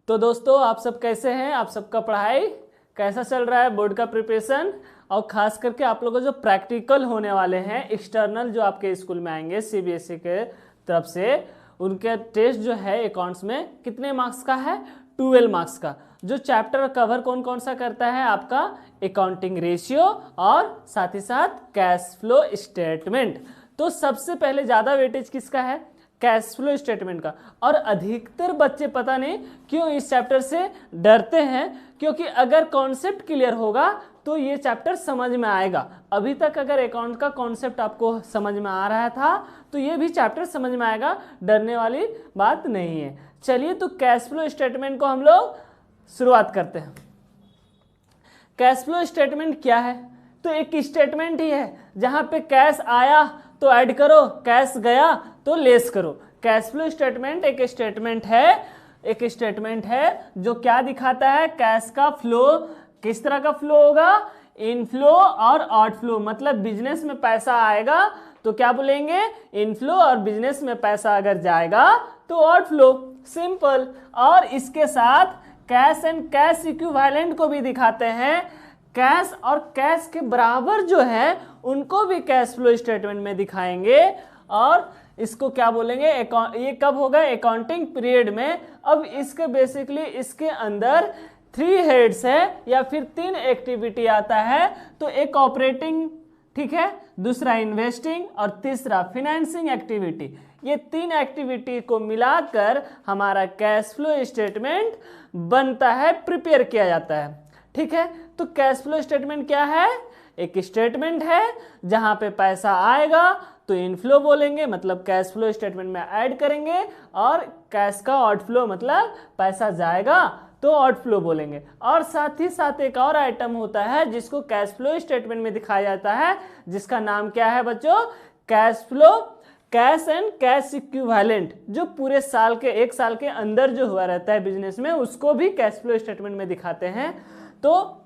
तो दोस्तों आप सब कैसे हैं? आप सबका पढ़ाई कैसा चल रहा है? बोर्ड का प्रिपरेशन और खास करके आप लोगों को जो प्रैक्टिकल होने वाले हैं एक्सटर्नल जो आपके स्कूल में आएंगे सीबीएसई के तरफ से, उनके टेस्ट जो है अकाउंट्स में कितने मार्क्स का है? 12 मार्क्स का। जो चैप्टर कवर कौन कौन सा करता है? आपका अकाउंटिंग रेशियो और साथ ही साथ कैश फ्लो स्टेटमेंट। तो सबसे पहले ज़्यादा वेटेज किसका है? कैश फ्लो स्टेटमेंट का। और अधिकतर बच्चे पता नहीं क्यों इस चैप्टर से डरते हैं, क्योंकि अगर कॉन्सेप्ट क्लियर होगा तो ये चैप्टर समझ में आएगा। अभी तक अगर अकाउंट का कॉन्सेप्ट आपको समझ में आ रहा था तो ये भी चैप्टर समझ में आएगा, डरने वाली बात नहीं है। चलिए तो कैश फ्लो स्टेटमेंट को हम लोग शुरुआत करते हैं। कैश फ्लो स्टेटमेंट क्या है? तो एक स्टेटमेंट ही है जहां पे कैश आया तो ऐड करो, कैश गया तो लेस करो। कैश फ्लो स्टेटमेंट एक स्टेटमेंट है जो क्या दिखाता है? कैश का फ्लो किस तरह का फ्लो होगा? इनफ्लो और आउटफ्लो। मतलब बिजनेस में पैसा आएगा तो क्या बोलेंगे? इनफ्लो, और बिजनेस में पैसा अगर जाएगा तो आउटफ्लो। सिंपल। और इसके साथ कैश एंड कैश इक्विवेलेंट को भी दिखाते हैं। कैश और कैश के बराबर जो है उनको भी कैश फ्लो स्टेटमेंट में दिखाएंगे। और इसको क्या बोलेंगे? ये कब होगा? अकाउंटिंग पीरियड में। अब इसके बेसिकली इसके अंदर 3 हेड्स है या फिर 3 एक्टिविटी आता है। तो एक ऑपरेटिंग, ठीक है, दूसरा इन्वेस्टिंग और तीसरा फिनेंसिंग एक्टिविटी। ये 3 एक्टिविटी को मिलाकर हमारा कैश फ्लो स्टेटमेंट बनता है, प्रिपेयर किया जाता है। ठीक है, तो कैश फ्लो स्टेटमेंट क्या है? एक स्टेटमेंट है जहां पे पैसा आएगा तो इनफ्लो बोलेंगे, मतलब कैश फ्लो स्टेटमेंट में ऐड करेंगे, और कैश का आउटफ्लो मतलब पैसा जाएगा तो आउटफ्लो बोलेंगे। और साथ ही साथ एक और आइटम होता है जिसको कैश फ्लो स्टेटमेंट में दिखाया जाता है, जिसका नाम क्या है बच्चों? Cash flow, cash and cash equivalent. जो पूरे साल के 1 साल के अंदर जो हुआ रहता है बिजनेस में, उसको भी कैश फ्लो स्टेटमेंट में दिखाते हैं। तो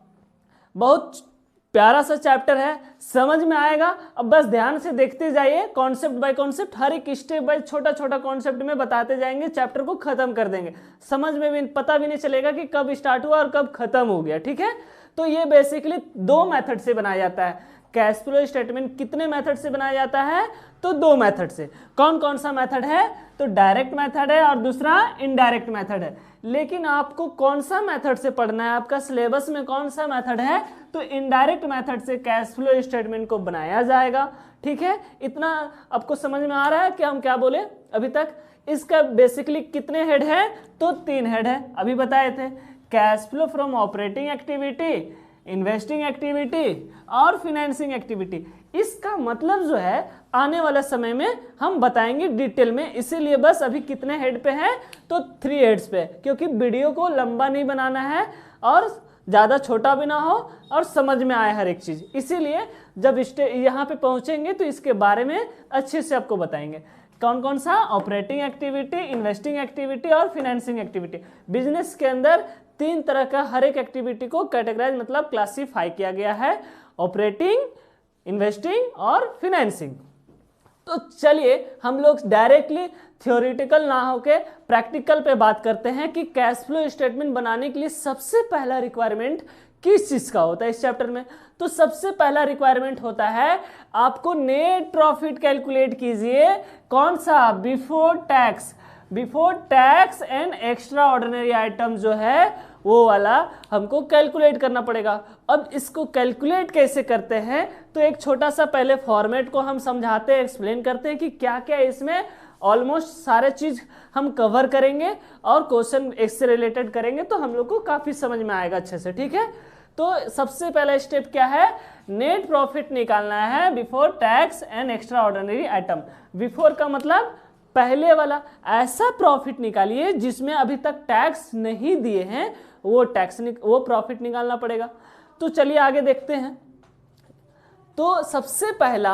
बहुत प्यारा सा चैप्टर है, समझ में आएगा। अब बस ध्यान से देखते जाइए, कॉन्सेप्ट बाय कॉन्सेप्ट, हर एक स्टेप बाय छोटा छोटा कॉन्सेप्ट में बताते जाएंगे, चैप्टर को खत्म कर देंगे। समझ में भी पता भी नहीं चलेगा कि कब स्टार्ट हुआ और कब खत्म हो गया। ठीक है, तो ये बेसिकली 2 मेथड से बनाया जाता है। कैश फ्लो स्टेटमेंट कितने मेथड से बनाया जाता है? तो 2 मेथड से। कौन कौन सा मेथड है? तो डायरेक्ट मेथड है और दूसरा इनडायरेक्ट मेथड है। लेकिन आपको कौन सा मेथड से पढ़ना है? आपका सिलेबस में कौन सा मेथड है? तो इनडायरेक्ट मेथड से कैश फ्लो स्टेटमेंट को बनाया जाएगा। ठीक है, इतना आपको समझ में आ रहा है कि हम क्या बोले अभी तक? इसका बेसिकली कितने हेड है? तो 3 हेड है, अभी बताए थे। Cash flow from operating activity, investing activity और फिनेंसिंग एक्टिविटी। इसका मतलब जो है आने वाले समय में हम बताएंगे डिटेल में, इसीलिए बस अभी कितने हेड पे है? तो 3 हेड्स पे, क्योंकि वीडियो को लंबा नहीं बनाना है और ज़्यादा छोटा भी ना हो और समझ में आए हर एक चीज़। इसीलिए जब यहाँ पे पहुँचेंगे तो इसके बारे में अच्छे से आपको बताएंगे। कौन कौन सा? ऑपरेटिंग एक्टिविटी, इन्वेस्टिंग एक्टिविटी और फिनेंसिंग एक्टिविटी। बिजनेस के अंदर 3 तरह का हर एक एक्टिविटी को कैटेगराइज मतलब क्लासीफाई किया गया है, ऑपरेटिंग, इन्वेस्टिंग और फिनेंसिंग। तो चलिए हम लोग डायरेक्टली थ्योरेटिकल ना होके प्रैक्टिकल पे बात करते हैं कि कैश फ्लो स्टेटमेंट बनाने के लिए सबसे पहला रिक्वायरमेंट किस चीज का होता है इस चैप्टर में। तो सबसे पहला रिक्वायरमेंट होता है आपको नेट प्रॉफिट कैलकुलेट कीजिए। कौन सा? Before tax. Before tax and extraordinary item जो है वो वाला हमको कैलकुलेट करना पड़ेगा। अब इसको कैलकुलेट कैसे करते हैं? तो एक छोटा सा पहले फॉर्मेट को हम समझाते हैं, एक्सप्लेन करते हैं कि क्या क्या इसमें ऑलमोस्ट सारे चीज हम कवर करेंगे और क्वेश्चन इससे रिलेटेड करेंगे, तो हम लोग को काफी समझ में आएगा अच्छे से। ठीक है, तो सबसे पहला स्टेप क्या है? नेट प्रॉफिट निकालना है before tax and extraordinary item. Before का मतलब पहले वाला, ऐसा प्रॉफिट निकालिए जिसमें अभी तक टैक्स नहीं दिए हैं, वो प्रॉफिट निकालना पड़ेगा। तो चलिए आगे देखते हैं। तो सबसे पहला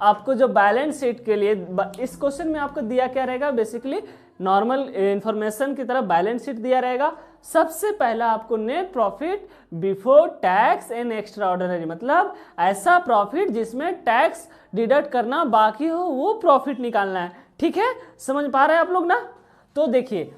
आपको जो बैलेंस शीट के लिए इस क्वेश्चन में आपको दिया क्या रहेगा? बेसिकली नॉर्मल इंफॉर्मेशन की तरह बैलेंस शीट दिया रहेगा। सबसे पहला आपको net profit before tax and extra ordinary, मतलब ऐसा प्रॉफिट जिसमें टैक्स डिडक्ट करना बाकी हो, वो प्रॉफिट निकालना है। ठीक है, समझ पा रहे हैं आप लोग ना? तो देखिए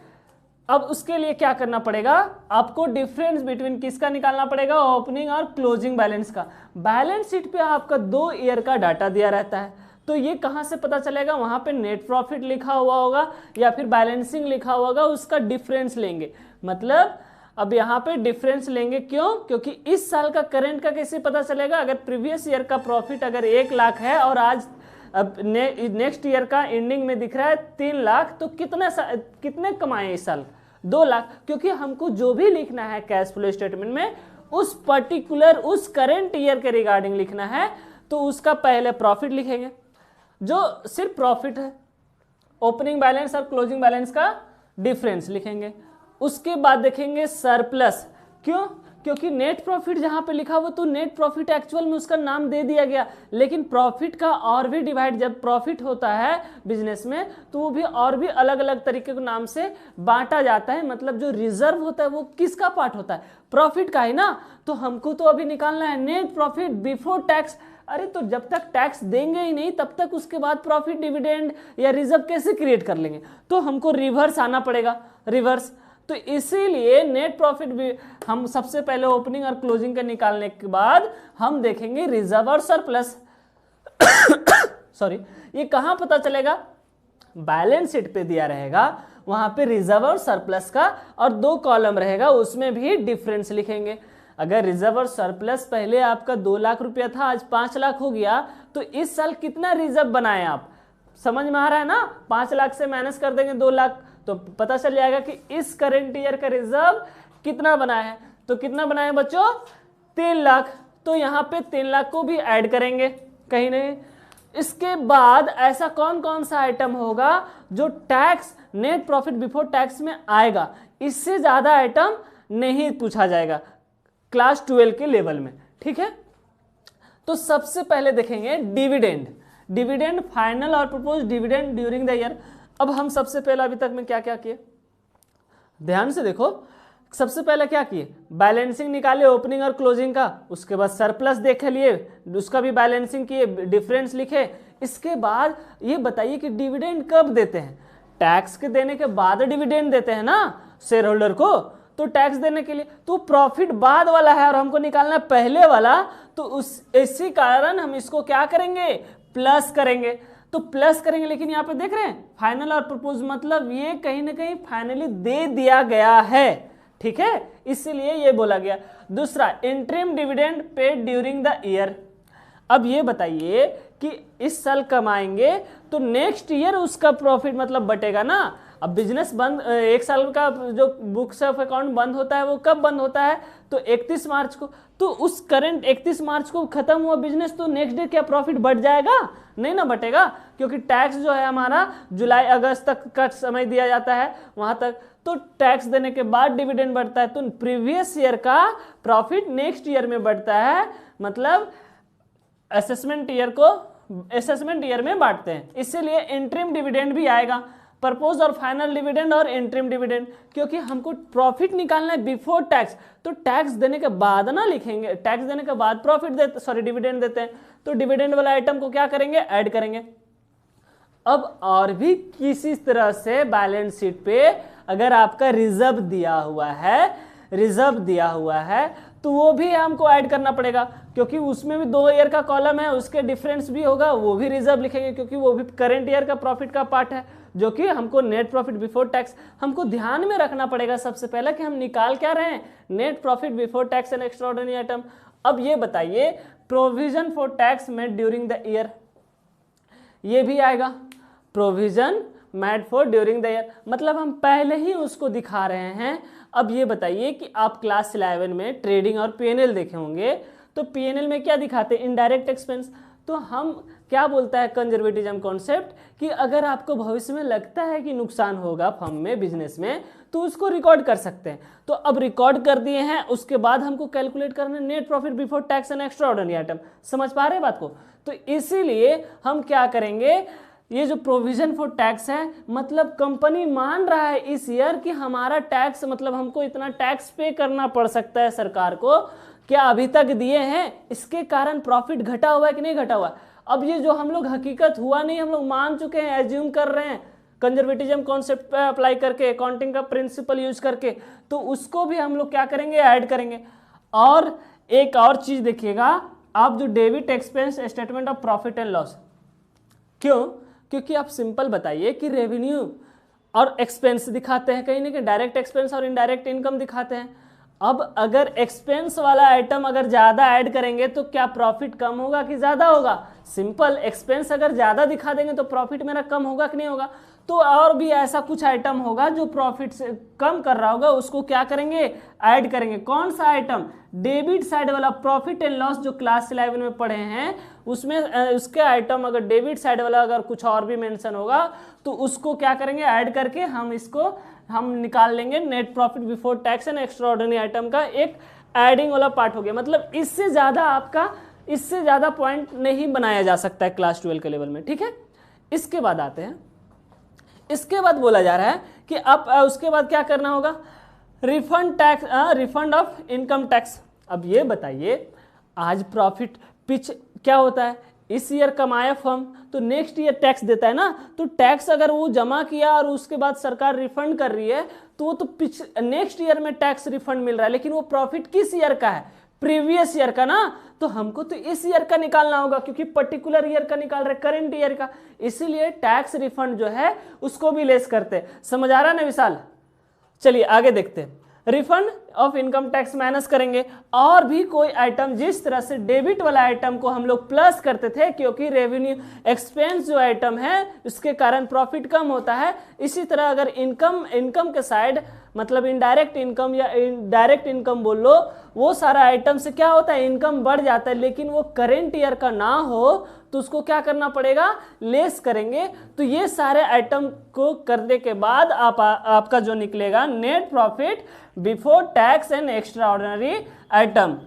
अब उसके लिए क्या करना पड़ेगा, आपको डिफरेंस बिटवीन किसका निकालना पड़ेगा, ओपनिंग और क्लोजिंग बैलेंस का। बैलेंस शीट पे आपका 2 ईयर का डाटा दिया रहता है, तो ये कहाँ से पता चलेगा, वहां पे नेट प्रॉफिट लिखा हुआ होगा या फिर बैलेंसिंग लिखा हुआ होगा, उसका डिफरेंस लेंगे। मतलब अब यहाँ पे डिफरेंस लेंगे, क्यों, क्योंकि इस साल का करंट का कैसे पता चलेगा, अगर प्रीवियस ईयर का प्रॉफिट अगर 1 लाख है और आज अब नेक्स्ट ईयर का एंडिंग में दिख रहा है 3 लाख, तो कितने कमाए इस साल, 2 लाख, क्योंकि हमको जो भी लिखना है कैश फ्लो स्टेटमेंट में उस पर्टिकुलर उस करंट ईयर के रिगार्डिंग लिखना है, तो उसका पहले प्रॉफिट लिखेंगे जो सिर्फ प्रॉफिट है, ओपनिंग बैलेंस और क्लोजिंग बैलेंस का डिफरेंस लिखेंगे। उसके बाद देखेंगे सरप्लस, क्यों, क्योंकि नेट प्रॉफिट जहां पे लिखा हुआ तो नेट प्रॉफिट एक्चुअल में उसका नाम दे दिया गया, लेकिन प्रॉफिट का और भी डिवाइड, जब प्रॉफिट होता है बिजनेस में तो वो भी और भी अलग अलग तरीके के नाम से बांटा जाता है। मतलब जो रिजर्व होता है वो किसका पार्ट होता है, प्रॉफिट का ही ना। तो हमको तो अभी निकालना है नेट प्रॉफिट बिफोर टैक्स। अरे तो जब तक टैक्स देंगे ही नहीं तब तक उसके बाद प्रॉफिट डिविडेंड या रिजर्व कैसे क्रिएट कर लेंगे, तो हमको रिवर्स आना पड़ेगा, रिवर्स। तो इसीलिए नेट प्रॉफिट भी हम सबसे पहले ओपनिंग और क्लोजिंग के निकालने के बाद हम देखेंगे रिजर्व और सरप्लस। सॉरी, ये कहां पता चलेगा, बैलेंस शीट पे दिया रहेगा, वहां पे रिजर्व और सरप्लस का और 2 कॉलम रहेगा, उसमें भी डिफरेंस लिखेंगे। अगर रिजर्व और सरप्लस पहले आपका 2 लाख रुपया था, आज 5 लाख हो गया, तो इस साल कितना रिजर्व बनाए आप, समझ में आ रहा है ना। 5 लाख से माइनस कर देंगे 2 लाख, तो पता चल जाएगा कि इस करंट ईयर का रिजर्व कितना बना है। तो कितना बनाए बच्चों, 3 लाख। तो यहाँ पे 3 लाख को भी ऐड करेंगे कहीं नहीं। इसके बाद ऐसा कौन कौन सा आइटम होगा जो tax net profit before tax में आएगा, इससे ज्यादा आइटम नहीं पूछा जाएगा क्लास 12 के लेवल में, ठीक है। तो सबसे पहले देखेंगे डिविडेंड, डिविडेंड फाइनल और propose dividend during the year. अब हम सबसे पहले अभी तक में क्या क्या किए, ध्यान से देखो। सबसे पहले क्या किए, बैलेंसिंग निकाले ओपनिंग और क्लोजिंग का, उसके बाद सरप्लस देख लिए, उसका भी बैलेंसिंग किए, डिफरेंस लिखे। इसके बाद ये बताइए कि डिविडेंड कब देते हैं, टैक्स के देने के बाद डिविडेंड देते हैं ना शेयर होल्डर को, तो टैक्स देने के लिए तो प्रॉफिट बाद वाला है और हमको निकालना है पहले वाला, तो उस इसी कारण हम इसको क्या करेंगे, प्लस करेंगे। तो प्लस करेंगे, लेकिन यहाँ पे देख रहे हैं फाइनल और प्रपोज, मतलब ये कहीं ना कहीं फाइनली दे दिया गया है, ठीक है, इसीलिए ये बोला गया। दूसरा interim dividend paid during the year. अब ये बताइए कि इस साल कमाएंगे तो नेक्स्ट ईयर उसका प्रॉफिट मतलब बटेगा ना। अब बिजनेस बंद, 1 साल का जो बुक्स ऑफ अकाउंट बंद होता है वो कब बंद होता है, तो 31 मार्च को। तो उस करंट 31 मार्च को खत्म हुआ बिजनेस, तो नेक्स्ट डे क्या प्रॉफिट बढ़ जाएगा, नहीं ना बटेगा, क्योंकि टैक्स जो है हमारा जुलाई अगस्त तक का समय दिया जाता है वहां तक, तो टैक्स देने के बाद डिविडेंड बढ़ता है, तो प्रीवियस ईयर का प्रॉफिट नेक्स्ट ईयर में बढ़ता है। मतलब असेसमेंट ईयर में बांटते हैं, इसीलिए इंटरिम डिविडेंड भी आएगा, परपोज और फाइनल डिविडेंड और इंटरिम डिविडेंड, क्योंकि हमको प्रॉफिट निकालना है बिफोर टैक्स, तो टैक्स देने के बाद ना लिखेंगे, टैक्स देने के बाद प्रॉफिट देते, सॉरी डिविडेंड देते हैं, तो डिविडेंड वाला आइटम को क्या करेंगे, ऐड करेंगे। अब और भी किसी तरह से बैलेंस शीट पे अगर आपका रिजर्व दिया हुआ है तो वो भी हमको ऐड करना पड़ेगा, क्योंकि उसमें भी 2 ईयर का कॉलम है, उसके डिफरेंस भी होगा, वो भी रिजर्व लिखेंगे, क्योंकि वो भी करंट ईयर का प्रॉफिट का पार्ट है, जो कि हमको नेट प्रॉफिट बिफोर टैक्स हमको ध्यान में रखना पड़ेगा सबसे पहले कि हम निकाल क्या रहे हैं, net profit before tax and extraordinary item. अब ये बताइए provision for tax made during the year, ये भी आएगा, provision made for during the year, मतलब हम पहले ही उसको दिखा रहे हैं। अब ये बताइए कि आप क्लास 11 में ट्रेडिंग और पीएनएल देखे होंगे, तो पीएनएल में क्या दिखाते हैं, इनडायरेक्ट एक्सपेंस। तो हम क्या बोलता है कंजर्वेटिज्म कॉन्सेप्ट, कि अगर आपको भविष्य में लगता है कि नुकसान होगा फर्म में, बिजनेस में, तो उसको रिकॉर्ड कर सकते हैं। तो अब रिकॉर्ड कर दिए हैं, उसके बाद हमको कैलकुलेट करना net profit before tax and extraordinary item. समझ पा रहे बात को, तो इसीलिए हम क्या करेंगे, ये जो प्रोविजन फॉर टैक्स है, मतलब कंपनी मान रहा है इस ईयर कि हमारा टैक्स, मतलब हमको इतना टैक्स पे करना पड़ सकता है सरकार को, क्या अभी तक दिए हैं, इसके कारण प्रॉफिट घटा हुआ है कि नहीं घटा हुआ है। अब ये जो हम लोग हकीकत हुआ नहीं, हम लोग मान चुके हैं, एज्यूम कर रहे हैं, कंजर्वेटिज्म कॉन्सेप्ट पे अप्लाई करके, अकाउंटिंग का प्रिंसिपल यूज करके, तो उसको भी हम लोग क्या करेंगे, ऐड करेंगे। और एक और चीज देखिएगा आप, जो debit expense statement of profit and loss, क्यों? क्योंकि आप सिंपल बताइए कि रेवेन्यू और एक्सपेंस दिखाते हैं कहीं ना कहीं, डायरेक्ट एक्सपेंस और इनडायरेक्ट इनकम दिखाते हैं। अब अगर एक्सपेंस वाला आइटम अगर ज्यादा ऐड करेंगे तो क्या प्रॉफिट कम होगा कि ज्यादा होगा? सिंपल, एक्सपेंस अगर ज्यादा दिखा देंगे तो प्रॉफिट मेरा कम होगा कि नहीं होगा? तो और भी ऐसा कुछ आइटम होगा जो प्रॉफिट से कम कर रहा होगा, उसको क्या करेंगे, ऐड करेंगे। कौन सा आइटम? डेबिट साइड वाला प्रॉफिट एंड लॉस जो क्लास 11 में पढ़े हैं उसमें उसके आइटम अगर डेबिट साइड वाला अगर कुछ और भी मेंशन होगा तो उसको क्या करेंगे, ऐड करके हम निकाल लेंगे। Net profit before tax and extraordinary item का एक एडिंग वाला पार्ट हो गया। मतलब इससे ज्यादा पॉइंट नहीं बनाया जा सकता है क्लास 12 के लेवल में, ठीक है। इसके बाद आते हैं, इसके बाद बोला जा रहा है कि अब उसके बाद क्या करना होगा, रिफंड ऑफ इनकम टैक्स। अब ये बताइए, आज प्रॉफिट पिच क्या होता है, इस ईयर कमाया फर्म तो नेक्स्ट ईयर टैक्स देता है ना, तो टैक्स अगर वो जमा किया और उसके बाद सरकार रिफंड कर रही है तो वो तो नेक्स्ट ईयर में टैक्स रिफंड मिल रहा है, लेकिन वो प्रॉफिट किस ईयर का है, प्रीवियस ईयर का ना, तो हमको तो इस ईयर का निकालना होगा क्योंकि पर्टिकुलर ईयर का निकाल रहे, करंट ईयर का, इसीलिए टैक्स रिफंड जो है उसको भी लेस करते। समझ आ रहा है ना विशाल? चलिए आगे देखते हैं। Refund of income tax minus करेंगे, और भी कोई आइटम जिस तरह से डेबिट वाला आइटम को हम लोग प्लस करते थे क्योंकि रेवेन्यू एक्सपेंस जो आइटम है उसके कारण प्रॉफिट कम होता है, इसी तरह अगर इनकम के साइड मतलब इनडायरेक्ट इनकम या डायरेक्ट इनकम बोल लो, वो सारा आइटम से क्या होता है, इनकम बढ़ जाता है, लेकिन वो करेंट ईयर का ना हो तो उसको क्या करना पड़ेगा, लेस करेंगे। तो ये सारे आइटम को करने के बाद आपका जो निकलेगा net profit before tax and extraordinary item,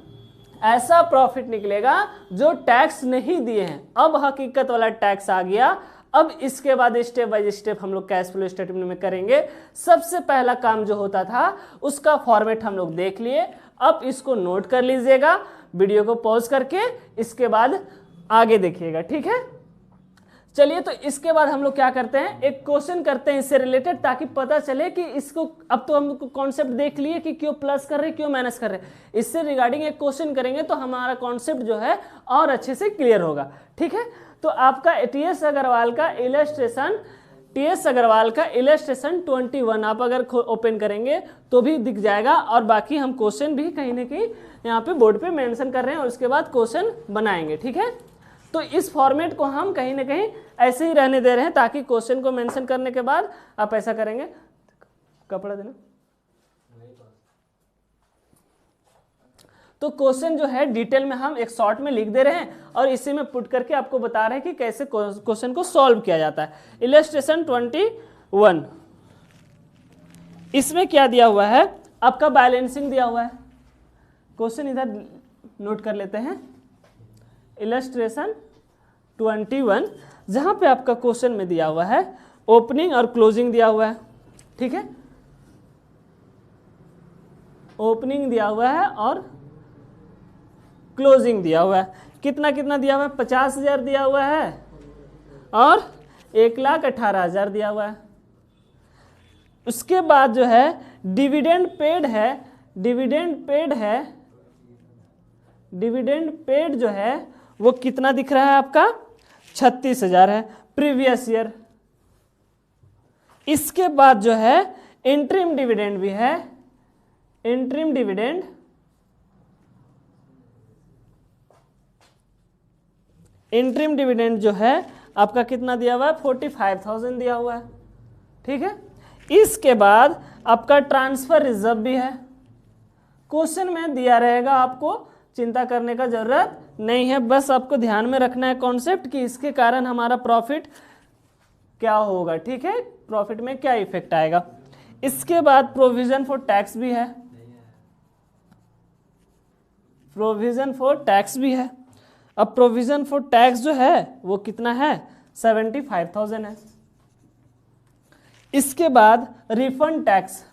ऐसा प्रॉफिट निकलेगा जो टैक्स नहीं दिए हैं। अब हकीकत वाला टैक्स आ गया। अब इसके बाद स्टेप बाय स्टेप हम लोग कैश फ्लो स्टेटमेंट में करेंगे। सबसे पहला काम जो होता था उसका फॉर्मेट हम लोग देख लिए, अब इसको नोट कर लीजिएगा, वीडियो को पॉज करके इसके बाद आगे देखिएगा, ठीक है। चलिए, तो इसके बाद हम लोग क्या करते हैं, एक क्वेश्चन करते हैं इससे रिलेटेड, ताकि पता चले कि इसको, अब तो हम कॉन्सेप्ट देख लिए कि क्यों प्लस कर रहे क्यों माइनस कर रहे, इससे रिगार्डिंग एक क्वेश्चन करेंगे तो हमारा कॉन्सेप्ट जो है और अच्छे से क्लियर होगा, ठीक है। तो आपका टीएस अग्रवाल का इलस्ट्रेशन 21 आप अगर ओपन करेंगे तो भी दिख जाएगा, और बाकी हम क्वेश्चन भी कहीं ना कहीं यहाँ पे बोर्ड पे मेंशन कर रहे हैं और उसके बाद क्वेश्चन बनाएंगे, ठीक है। तो इस फॉर्मेट को हम कहीं ना कहीं ऐसे ही रहने दे रहे हैं ताकि क्वेश्चन को मेंशन करने के बाद आप ऐसा करेंगे, कपड़ा देना, तो क्वेश्चन जो है डिटेल में हम एक शॉर्ट में लिख दे रहे हैं और इसी में पुट करके आपको बता रहे हैं कि कैसे क्वेश्चन को सॉल्व किया जाता है। इलस्ट्रेशन 21, इसमें क्या दिया हुआ है, आपका बैलेंसिंग दिया हुआ है। क्वेश्चन इधर नोट कर लेते हैं, इलस्ट्रेशन 21, जहां पे आपका क्वेश्चन में दिया हुआ है ओपनिंग और क्लोजिंग दिया हुआ है, ठीक है। ओपनिंग दिया हुआ है और क्लोजिंग दिया हुआ है। कितना कितना दिया हुआ है, 50,000 दिया हुआ है और 1,18,000 दिया हुआ है। उसके बाद जो है डिविडेंड पेड जो है वो कितना दिख रहा है आपका, 36,000 है प्रीवियस ईयर। इसके बाद जो है इंटरिम डिविडेंड भी है, इंटरिम डिविडेंड जो है आपका कितना दिया हुआ है, 45,000 दिया हुआ है, ठीक है। इसके बाद आपका ट्रांसफर रिजर्व भी है, क्वेश्चन में दिया रहेगा, आपको चिंता करने का जरूरत नहीं है, बस आपको ध्यान में रखना है कॉन्सेप्ट कि इसके कारण हमारा प्रॉफिट क्या होगा, ठीक है, प्रॉफिट में क्या इफेक्ट आएगा। इसके बाद प्रोविजन फॉर टैक्स भी है, प्रोविजन फॉर टैक्स भी है। अब प्रोविजन फॉर टैक्स जो है वो कितना है, 75,000 है। इसके बाद रिफंड टैक्स,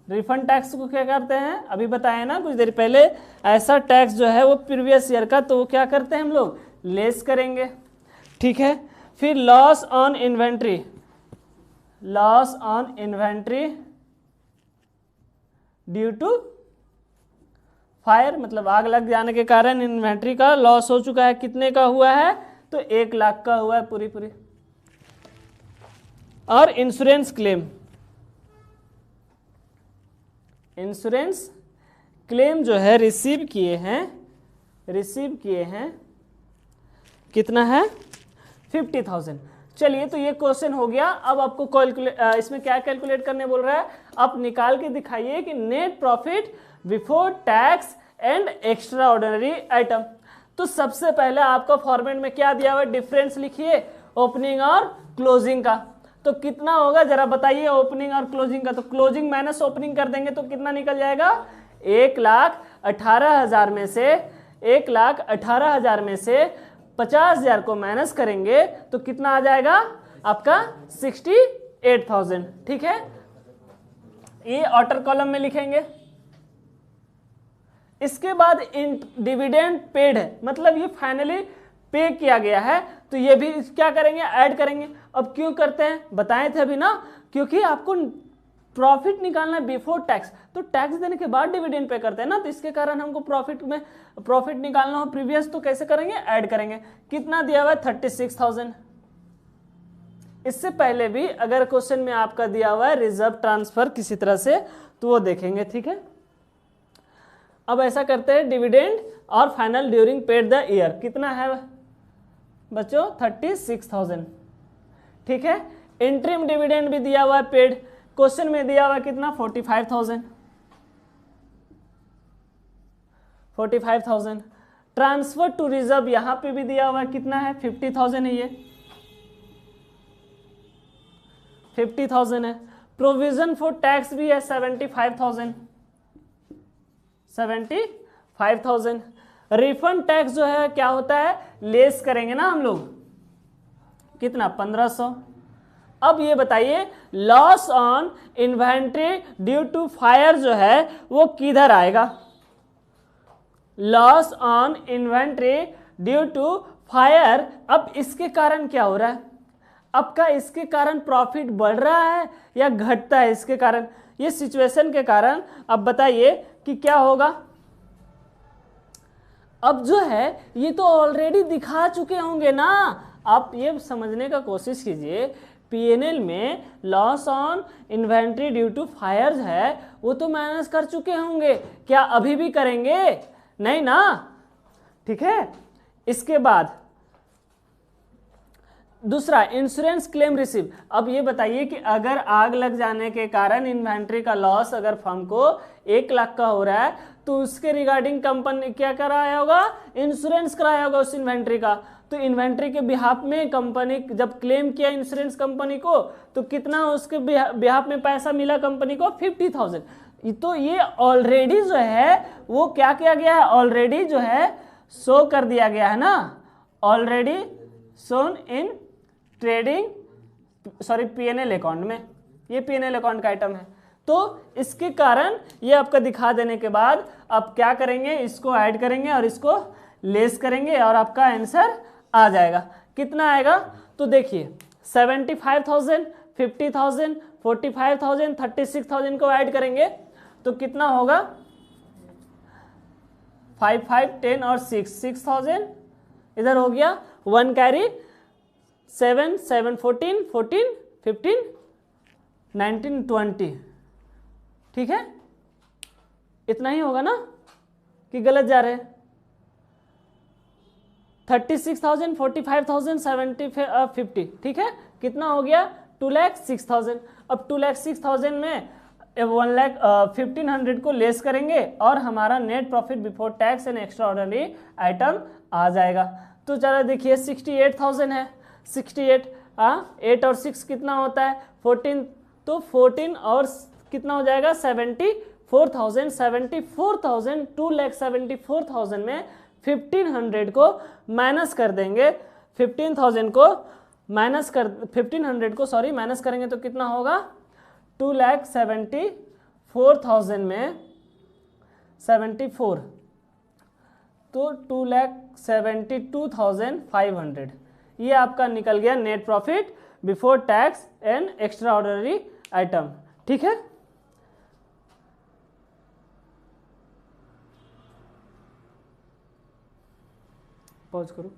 रिफंड टैक्स को क्या करते हैं, अभी बताया ना कुछ देर पहले, ऐसा टैक्स जो है वो प्रीवियस ईयर का, तो वो क्या करते हैं हम लोग, लेस करेंगे, ठीक है। फिर loss on inventory, loss on inventory due to fire, मतलब आग लग जाने के कारण इन्वेंट्री का लॉस हो चुका है। कितने का हुआ है? तो 1 लाख का हुआ है पूरी पूरी। और इंश्योरेंस क्लेम, इंश्योरेंस क्लेम जो है रिसीव किए हैं कितना है? 50,000। चलिए, तो ये क्वेश्चन हो गया। अब आपको इसमें क्या कैलकुलेट करने बोल रहा है? आप निकाल के दिखाइए कि net profit before tax and extraordinary item. तो सबसे पहले आपका फॉर्मेट में क्या दिया हुआ है? डिफरेंस लिखिए ओपनिंग और क्लोजिंग का। तो कितना होगा जरा बताइए ओपनिंग और क्लोजिंग का? तो क्लोजिंग माइनस ओपनिंग कर देंगे तो कितना निकल जाएगा? 1,18,000 में से 1,18,000 में से 50,000 को माइनस करेंगे तो कितना आ जाएगा आपका? 68,000। ठीक है, ये ऑर्डर कॉलम में लिखेंगे। इसके बाद डिविडेंड पेड है, मतलब ये फाइनली पे किया गया है, तो ये भी क्या करेंगे? ऐड करेंगे। अब क्यों करते हैं? बताए थे अभी ना, क्योंकि आपको प्रॉफिट निकालना है बिफोर टैक्स, तो टैक्स देने के बाद डिविडेंड पे करते हैं ना, तो इसके कारण हमको प्रॉफिट निकालना हो प्रीवियस, तो कैसे करेंगे? ऐड करेंगे। कितना दिया हुआ है? 36,000। इससे पहले भी अगर क्वेश्चन में आपका दिया हुआ है रिजर्व ट्रांसफर किसी तरह से, तो वो देखेंगे। ठीक है, अब ऐसा करते हैं डिविडेंड और final during paid the year. कितना है बच्चों? 36,000। ठीक है, इंटरिम डिविडेंड भी दिया हुआ है पेड, क्वेश्चन में दिया हुआ है कितना? 45,000। ट्रांसफर टू रिजर्व यहां पे भी दिया हुआ है, कितना है? 50,000 है, ये 50,000 है। प्रोविजन फॉर टैक्स भी है 75,000। रिफंड टैक्स जो है क्या होता है? लेस करेंगे ना हम लोग, कितना? 1,500। अब ये बताइए loss on inventory due to fire जो है वो किधर आएगा? Loss on inventory due to fire. अब इसके कारण क्या हो रहा है? अब का इसके कारण प्रॉफिट बढ़ रहा है या घटता है? इसके कारण, ये सिचुएशन के कारण अब बताइए कि क्या होगा? अब जो है ये तो ऑलरेडी दिखा चुके होंगे ना, आप ये समझने का कोशिश कीजिए। पीएनएल में loss on inventory due to fires है, वो तो माइनस कर चुके होंगे, क्या अभी भी करेंगे? नहीं ना। ठीक है, इसके बाद दूसरा इंश्योरेंस क्लेम रिसीव। अब ये बताइए कि अगर आग लग जाने के कारण इन्वेंट्री का लॉस अगर फर्म को 1 लाख का हो रहा है, तो उसके रिगार्डिंग कंपनी क्या कराया होगा? इंश्योरेंस कराया होगा उस इन्वेंट्री का। तो इन्वेंट्री के बिहाफ में कंपनी जब क्लेम किया इंश्योरेंस कंपनी को, तो कितना उसके बिहाफ में पैसा मिला कंपनी को? 50,000। तो ये ऑलरेडी जो है वो क्या किया गया है? ऑलरेडी जो है शो कर दिया गया है ना, already shown in trading PNL account में। ये पीएनएल अकाउंट का आइटम है, तो इसके कारण ये आपका दिखा देने के बाद आप क्या करेंगे? इसको ऐड करेंगे और इसको लेस करेंगे और आपका आंसर आ जाएगा। कितना आएगा? तो देखिए 75,000, 50,000, 45,000, 36,000 को ऐड करेंगे तो कितना होगा? 5, 5, 10 और 6,000 इधर हो गया। 1 कैरी 7, 7, 14, 14, 15, 19, 20। ठीक है, इतना ही होगा ना कि गलत जा रहे हैं? 36,000, 45,000, 70, 50। ठीक है, कितना हो गया? 2,06,000। अब 2,06,000 में 1,15,000 को लेस करेंगे और हमारा net profit before tax and extraordinary item आ जाएगा। तो चलो देखिए 68,000 है, 68 8 और 6 कितना होता है? 14। तो 14 और कितना हो जाएगा? 74,000। 74,000 2,74,000 में 1,500 को माइनस कर देंगे। 15,000 को माइनस कर 1,500 को माइनस करेंगे तो कितना होगा? 2,74,000 में 74 तो 2,72,500। ये आपका निकल गया net profit before tax and extraordinary item. ठीक है, पॉज करो।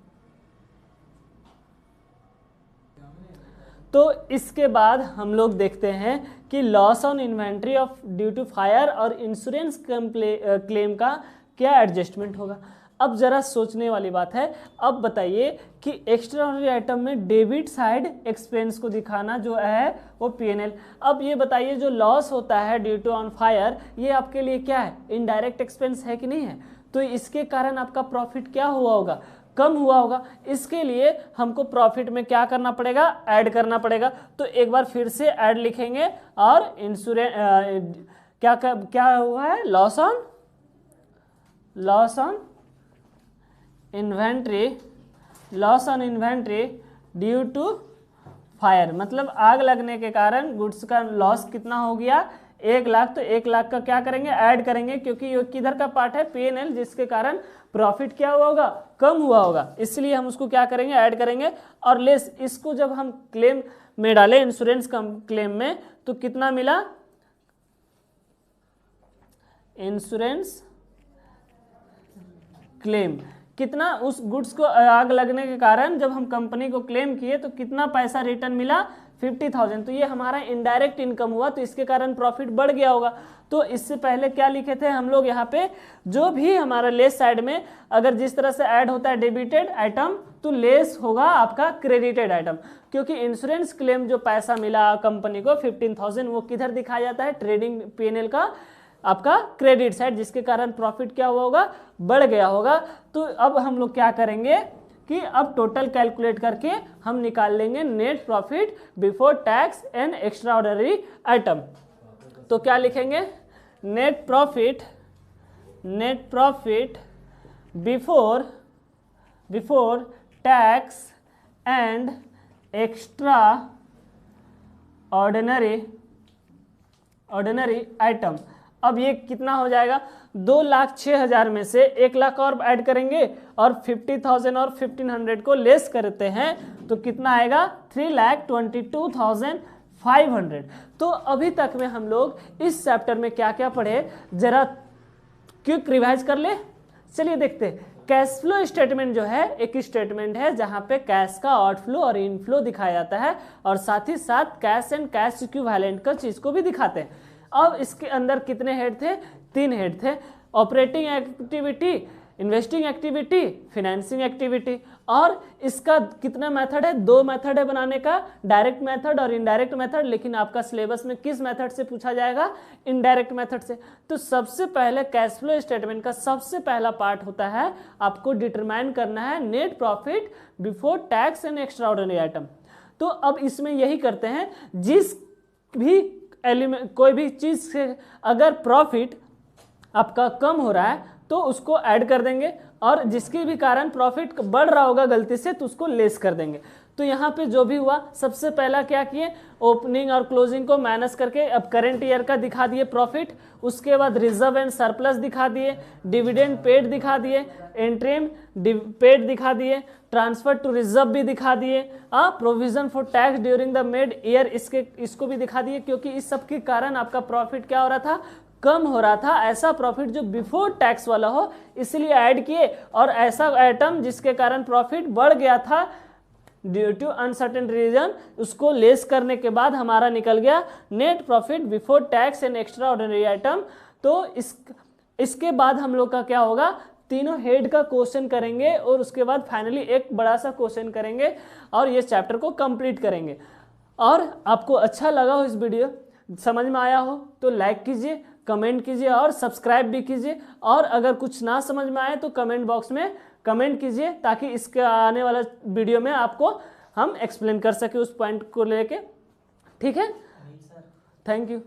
तो इसके बाद हम लोग देखते हैं कि loss on inventory of due to fire और इंश्योरेंस क्लेम का क्या एडजस्टमेंट होगा। अब जरा सोचने वाली बात है। अब बताइए कि एक्स्ट्रा ऑर्डिनरी आइटम में डेबिट साइड एक्सपेंस को दिखाना जो है वो P&L। अब ये बताइए जो लॉस होता है ड्यू टू ऑन फायर, ये आपके लिए क्या है, इनडायरेक्ट एक्सपेंस है कि नहीं है। तो इसके कारण आपका प्रॉफिट क्या हुआ होगा, कम हुआ होगा। इसके लिए हमको प्रॉफिट में क्या करना पड़ेगा, ऐड करना पड़ेगा। तो एक बार फिर से ऐड लिखेंगे और इंश्योरेंस क्या हुआ है, loss on inventory due to fire, मतलब आग लगने के कारण गुड्स का लॉस कितना हो गया, 1 लाख। तो 1 लाख का क्या करेंगे, ऐड करेंगे, क्योंकि ये किधर का पार्ट है, P&L, जिसके कारण प्रॉफिट क्या हुआ होगा, कम हुआ होगा। इसलिए हम उसको क्या करेंगे, ऐड करेंगे और लेस। इसको जब हम क्लेम में डालें, इंश्योरेंस क्लेम में, तो कितना मिला, इंश्योरेंस क्लेम कितना, उस गुड्स को आग लगने के कारण जब हम कंपनी को क्लेम किए तो कितना पैसा रिटर्न मिला, 50,000। तो ये हमारा इनडायरेक्ट इनकम हुआ, तो इसके कारण प्रॉफिट बढ़ गया होगा। तो इससे पहले क्या लिखे थे हम लोग यहाँ पे, जो भी हमारा लेस साइड में अगर जिस तरह से ऐड होता है डेबिटेड आइटम, तो लेस होगा आपका क्रेडिटेड आइटम। क्योंकि इंश्योरेंस क्लेम जो पैसा मिला कंपनी को 15,000, वो किधर दिखाया जाता है, ट्रेडिंग P&L का आपका क्रेडिट साइड, जिसके कारण प्रॉफिट क्या हुआ होगा, बढ़ गया होगा। तो अब हम लोग क्या करेंगे कि अब टोटल कैलकुलेट करके हम निकाल लेंगे net profit before tax and extraordinary item. तो क्या लिखेंगे, net profit before tax and extraordinary item. अब ये कितना हो जाएगा, 2,06,000 में से 1 लाख और ऐड करेंगे और 50,000 और 1,500 को लेस करते हैं, तो कितना आएगा, 3,22,500। तो अभी तक में हम लोग इस चैप्टर में क्या क्या पढ़े, जरा क्विक रिवाइज कर ले। चलिए देखते हैं। कैश फ्लो स्टेटमेंट जो है एक स्टेटमेंट है जहां पे कैश का आउटफ्लो और इनफ्लो दिखाया जाता है, और साथ ही साथ कैश एंड कैश इक्विवेलेंट का चीज को भी दिखाते हैं। अब इसके अंदर कितने हेड थे, 3 हेड थे, operating activity, investing activity, financing activity. और इसका कितना मेथड है, 2 मेथड है बनाने का, डायरेक्ट मेथड और इनडायरेक्ट मेथड। लेकिन आपका सिलेबस में किस मेथड से पूछा जाएगा, इनडायरेक्ट मेथड से। तो सबसे पहले कैश फ्लो स्टेटमेंट का सबसे पहला पार्ट होता है, आपको डिटरमाइन करना है net profit before tax and extraordinary item. तो अब इसमें यही करते हैं, जिस भी एलिमेंट, कोई भी चीज से अगर प्रॉफिट आपका कम हो रहा है तो उसको ऐड कर देंगे, और जिसके भी कारण प्रॉफिट बढ़ रहा होगा गलती से तो उसको लेस कर देंगे। तो यहाँ पे जो भी हुआ, सबसे पहला क्या किए, ओपनिंग और क्लोजिंग को माइनस करके अब करंट ईयर का दिखा दिए प्रॉफिट। उसके बाद रिजर्व एंड सरप्लस दिखा दिए, डिविडेंड पेड दिखा दिए, इंटरिम पेड दिखा दिए, ट्रांसफर टू रिजर्व भी दिखा दिए, provision for tax during the made year इसको भी दिखा दिए। क्योंकि इस सब के कारण आपका प्रॉफिट क्या हो रहा था, कम हो रहा था। ऐसा प्रॉफिट जो बिफोर टैक्स वाला हो इसलिए ऐड किए, और ऐसा आइटम जिसके कारण प्रॉफिट बढ़ गया था ड्यू टू अनसर्टेन रीजन, उसको लेस करने के बाद हमारा निकल गया net profit before tax and extraordinary item. तो इसके बाद हम लोग का क्या होगा, तीनों हेड का क्वेश्चन करेंगे और उसके बाद फाइनली एक बड़ा सा क्वेश्चन करेंगे और ये चैप्टर को कंप्लीट करेंगे। और आपको अच्छा लगा हो, इस वीडियो समझ में आया हो तो लाइक कीजिए, कमेंट कीजिए और सब्सक्राइब भी कीजिए। और अगर कुछ ना समझ में आए तो कमेंट बॉक्स में कमेंट कीजिए, ताकि इसके आने वाला वीडियो में आपको हम एक्सप्लेन कर सके उस पॉइंट को लेके। ठीक है, थैंक यू।